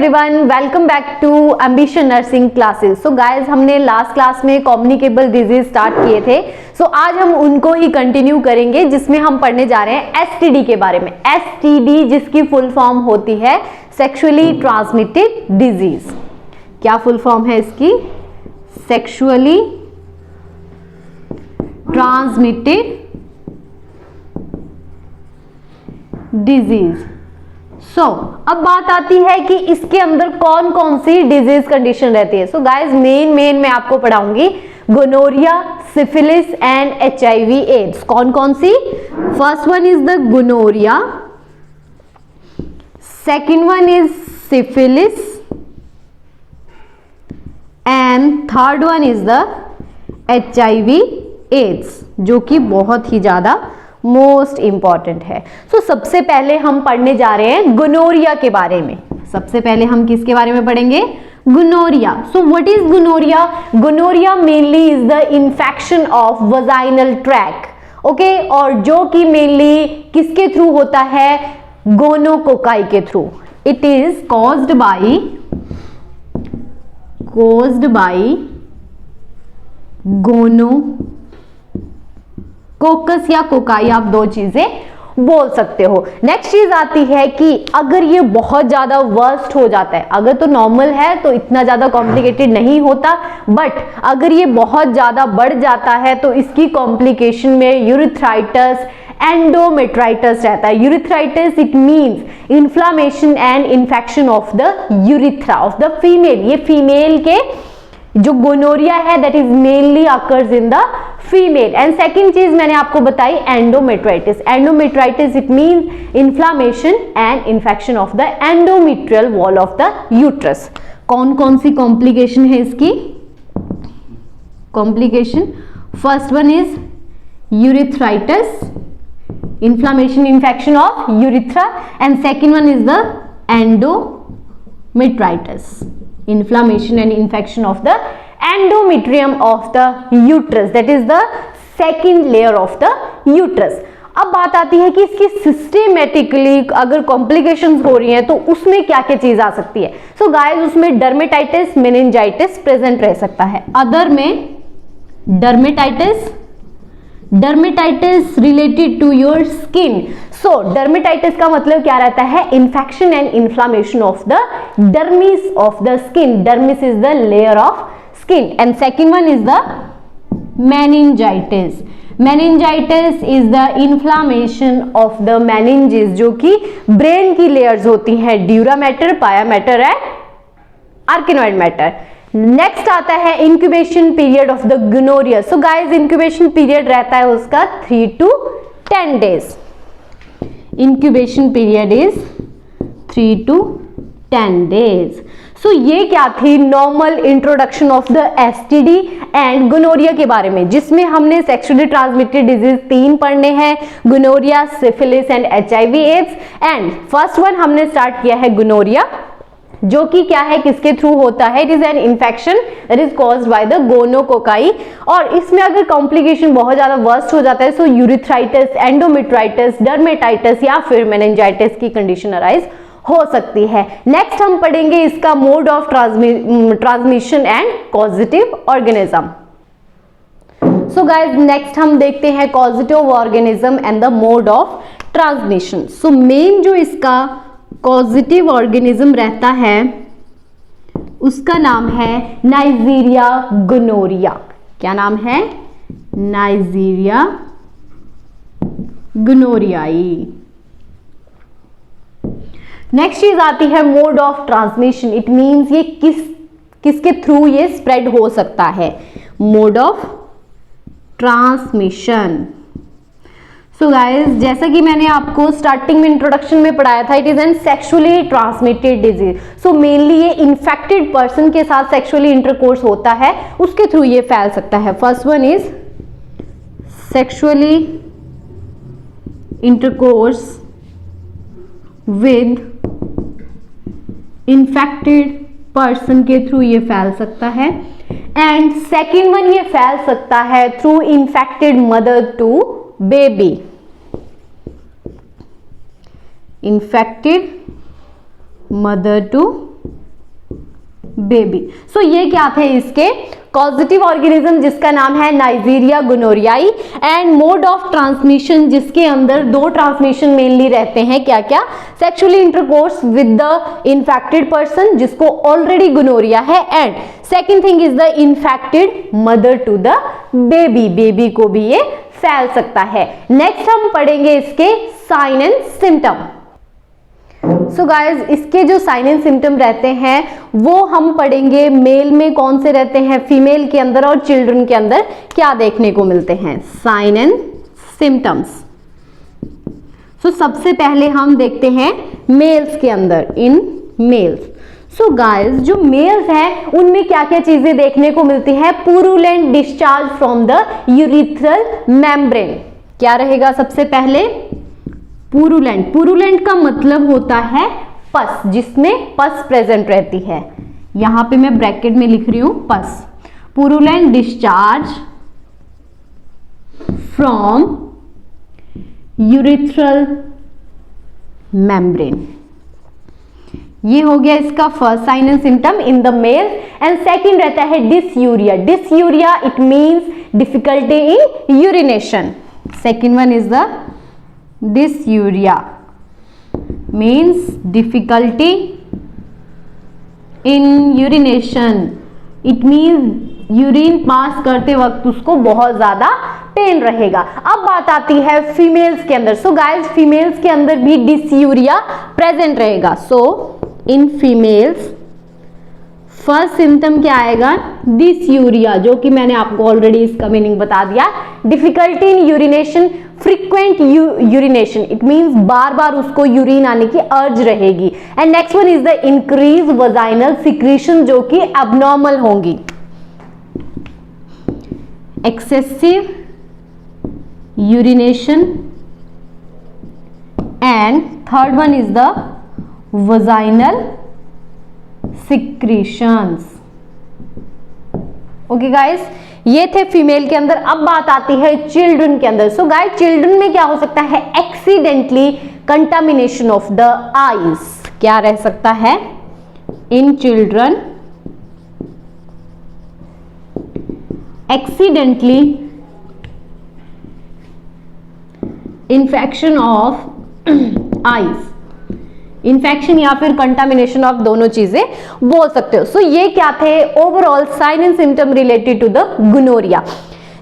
Everyone, welcome back to Ambition Nursing Classes. So guys, हमने last class में communicable disease start किए थे। सो आज हम उनको ही कंटिन्यू करेंगे, जिसमें हम पढ़ने जा रहे हैं एसटीडी के बारे में। एसटीडी जिसकी फुल फॉर्म होती है सेक्सुअली ट्रांसमिटेड डिजीज। क्या फुल फॉर्म है इसकी? Sexually transmitted disease. अब बात आती है कि इसके अंदर कौन कौन सी डिजीज कंडीशन रहती है। सो गाइस, मेन मैं आपको पढ़ाऊंगी gonorrhoea, syphilis and HIV AIDS. कौन कौन सी? First one is the gonorrhoea, second one is syphilis and third one is the HIV AIDS, जो कि बहुत ही ज्यादा मोस्ट इंपॉर्टेंट है। सबसे पहले हम पढ़ने जा रहे हैं गोनोरिया के बारे में। सबसे पहले हम किसके बारे में पढ़ेंगे? Gonorrhoea. What is gonorrhoea? Gonorrhoea mainly is the infection of vaginal tract. Okay, और जो कि मेनली किसके थ्रू होता है? गोनोकोकाई के through. It is caused by गोनो कोकस या कोकाई, आप दो चीजें बोल सकते हो। नेक्स्ट चीज आती है कि अगर ये बहुत ज्यादा वर्स्ट हो जाता है, अगर तो नॉर्मल है तो इतना ज्यादा कॉम्प्लिकेटेड नहीं होता, बट अगर ये बहुत ज्यादा बढ़ जाता है तो इसकी कॉम्प्लिकेशन में यूरिथ्राइटिस, एंडोमेट्राइटिस रहता है। Urethritis it means inflammation and infection of the urethra of the female. ये फीमेल के जो गोनोरिया है that is mainly occurs in the female. And second चीज मैंने आपको बताई endometritis. Endometritis it means inflammation and infection of the endometrial wall of the uterus. कौन कौन सी कॉम्प्लिकेशन है इसकी? Complication first one is urethritis, inflammation infection of urethra, and second one is the endometritis, inflammation and infection of the endometrium of the uterus, that is the second layer of the uterus. अब बात आती है कि इसकी systematically अगर complications हो रही हैं तो उसमें क्या क्या चीज आ सकती है। सो गाइस, उसमें डर्मेटाइटिस, मेनिंजाइटिस प्रेजेंट रह सकता है। अदर में dermatitis related to your skin. So dermatitis का मतलब क्या रहता है? Infection and inflammation of the dermis of the skin. Dermis is the layer of skin. And second one is the meningitis. Meningitis is the inflammation of the meninges, जो कि brain की layers होती हैं, dura mater, pia mater and arachnoid mater. Next आता है incubation period of the gonorrhoea. So guys, incubation period रहता है उसका 3 to 10 days। Incubation period is 3 to 10 days। So ये क्या थी? Normal introduction of the STD and gonorrhoea के बारे में, जिसमें हमने सेक्सुअली ट्रांसमिटेड डिजीज 3 पढ़ने हैं, gonorrhoea, syphilis and HIV AIDS. And first one हमने स्टार्ट किया है गोनोरिया, जो कि क्या है, किसके थ्रू होता है? It is an infection that is caused by the gonococci. और इसमें अगर कॉम्प्लिकेशन बहुत ज्यादा वर्स्ट हो जाता है सो यूरिथ्राइटिस, एंडोमेट्राइटिस, डर्मेटाइटिस या फिर मेनिंजाइटिस की कंडीशन अराइज हो सकती है। नेक्स्ट हम पढ़ेंगे इसका mode of transmission and causative organism. So guys, next हम देखते हैं causative organism and the mode of transmission. So main जो इसका कॉजेटिव ऑर्गेनिज्म रहता है उसका नाम है नाइजीरिया गोनोरिया। क्या नाम है? नाइजीरिया गोनोरियाई। नेक्स्ट चीज आती है mode of transmission. It means ये किसके थ्रू ये स्प्रेड हो सकता है? Mode of transmission. So guys, जैसा कि मैंने आपको स्टार्टिंग में इंट्रोडक्शन में पढ़ाया था, it is an sexually transmitted disease. So mainly ये इन्फेक्टेड पर्सन के साथ सेक्सुअली इंटरकोर्स होता है, उसके थ्रू ये फैल सकता है। First one is sexually intercourse with infected person के थ्रू ये फैल सकता है। एंड सेकेंड वन, ये फैल सकता है through infected mother to baby. infected mother to baby. So ये क्या थे इसके कॉजेटिव ऑर्गेनिज्म, जिसका नाम है Neisseria gonorrhoeae, and mode of transmission, जिसके अंदर दो ट्रांसमिशन मेनली रहते हैं, क्या क्या, sexually intercourse with the infected person जिसको ऑलरेडी गोनोरिया है, and second thing is the infected mother to the baby, baby को भी ये फैल सकता है। नेक्स्ट हम पढ़ेंगे इसके sign and symptom. So guys, इसके जो साइन एंड सिम्टम रहते हैं वो हम पढ़ेंगे मेल में कौन से रहते हैं, फीमेल के अंदर और चिल्ड्रन के अंदर क्या देखने को मिलते हैं, साइन एंड सिम्टम्स। सो सबसे पहले हम देखते हैं मेल्स के अंदर, इन मेल्स। सो गाइज, जो मेल्स हैं उनमें क्या क्या चीजें देखने को मिलती है, purulent discharge from the urethral membrane. क्या रहेगा सबसे पहले, पुरुलेंट। पुरुलेंट का मतलब होता है पस, जिसमें पस प्रेजेंट रहती है, यहां पे मैं ब्रैकेट में लिख रही हूं pus. Purulent discharge from urethral membrane, ये हो गया इसका first sign and symptom in the male. And second रहता है dysuria. Dysuria it means difficulty in urination. Second one is the dysuria, means difficulty in urination, it means urine pass करते वक्त उसको बहुत ज्यादा पेन रहेगा। अब बात आती है फीमेल्स के अंदर। सो गाइस, फीमेल्स के अंदर भी डिसयूरिया प्रेजेंट रहेगा। सो इन फीमेल्स फर्स्ट सिम्टम क्या आएगा, डिसयूरिया, जो कि मैंने आपको ऑलरेडी इसका मीनिंग बता दिया, difficulty in urination, frequent urination, it means बार बार उसको यूरिन आने की अर्ज रहेगी। And next one is the increase vaginal secretion, जो कि एबनॉर्मल होंगी, excessive urination, and third one is the vaginal secretions. Okay guys, ये थे फीमेल के अंदर। अब बात आती है चिल्ड्रन के अंदर। सो गाइस, चिल्ड्रन में क्या हो सकता है, accidentally contamination of the eyes. क्या रह सकता है in children, accidentally infection of eyes, infection या फिर कंटामिनेशन ऑफ, दोनों चीजें बोल सकते हो। सो ये क्या थे overall sign and symptom related to the gonorrhoea,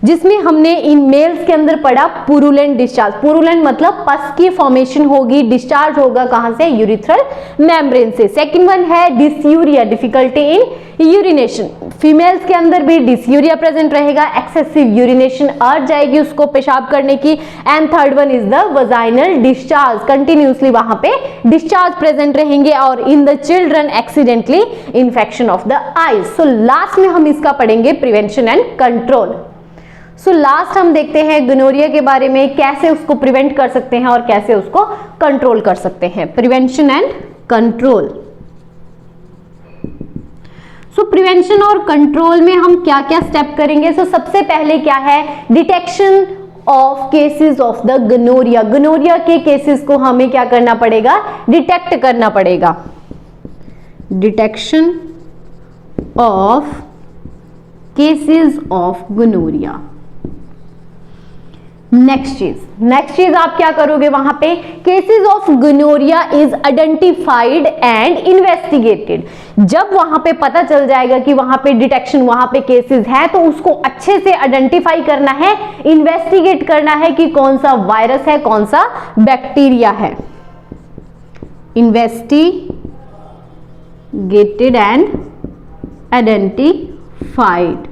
जिसमें हमने इन मेल्स के अंदर पढ़ा पुरुलेंट डिस्चार्ज। पुरुलेंट मतलब पस की फॉर्मेशन होगी, डिस्चार्ज होगा कहां से, यूरिथ्रल मेम्ब्रेन से। सेकंड वन है dysuria, difficulty in urination, females के अंदर भी डिसयूरिया प्रेजेंट रहेगा, एक्सेसिव यूरिनेशन अर्ज जाएगी उसको पेशाब करने की। And third one is the vaginal discharge, continuously वहां पे डिस्चार्ज प्रेजेंट रहेंगे। और in the children accidentally infection of the eyes. So last में हम इसका पढ़ेंगे prevention and control. So last हम देखते हैं गोनोरिया के बारे में, कैसे उसको प्रिवेंट कर सकते हैं और कैसे उसको कंट्रोल कर सकते हैं, prevention and control. So prevention और कंट्रोल में हम क्या क्या स्टेप करेंगे। सो सबसे पहले क्या है, detection of cases of the gonorrhoea. Gonorrhoea के केसेस को हमें क्या करना पड़ेगा, डिटेक्ट करना पड़ेगा, detection of cases of gonorrhoea. Next चीज आप क्या करोगे, वहां पे cases of gonorrhoea is identified and investigated. जब वहां पे पता चल जाएगा कि वहां पे डिटेक्शन, वहां पे केसेस है, तो उसको अच्छे से आइडेंटिफाई करना है, इन्वेस्टिगेट करना है कि कौन सा वायरस है, कौन सा बैक्टीरिया है, investigated and identified.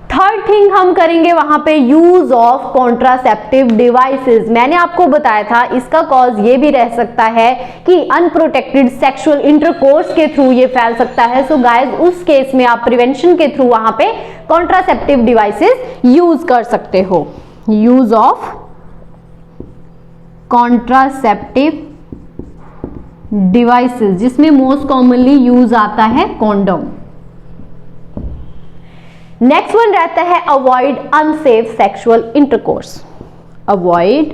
Third thing हम करेंगे वहां पे यूज ऑफ कॉन्ट्रासेप्टिव डिवाइसेस। मैंने आपको बताया था इसका कॉज ये भी रह सकता है कि अनप्रोटेक्टेड सेक्सुअल इंटरकोर्स के थ्रू ये फैल सकता है। सो गाइस, उस केस में आप प्रिवेंशन के थ्रू वहां पे कॉन्ट्रासेप्टिव डिवाइसेस यूज कर सकते हो। यूज ऑफ कॉन्ट्रासेप्टिव डिवाइसेस, जिसमें मोस्ट कॉमनली यूज आता है कॉन्डोम। नेक्स्ट वन रहता है avoid unsafe sexual intercourse. Avoid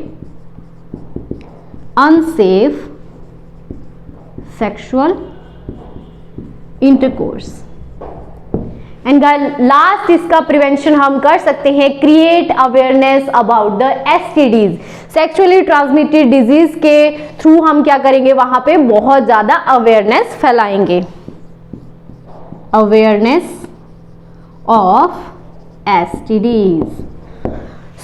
unsafe sexual intercourse. And last इसका प्रिवेंशन हम कर सकते हैं, create awareness about the STDs, sexually transmitted disease के थ्रू हम क्या करेंगे, वहां पे बहुत ज्यादा अवेयरनेस फैलाएंगे, अवेयरनेस ऑफ एसटीडीज।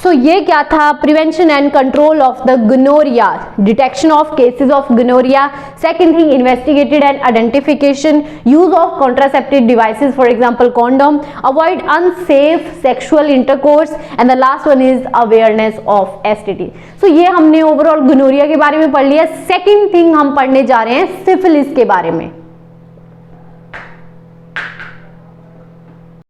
सो ये क्या था, prevention and control of the gonorrhoea, detection of cases of gonorrhoea. Second thing, investigated and identification, use of contraceptive devices for example condom, avoid unsafe sexual intercourse, and the last one is awareness of STD. So ये हमने overall gonorrhoea के बारे में पढ़ लिया। Second thing हम पढ़ने जा रहे हैं सिफिलिस के बारे में।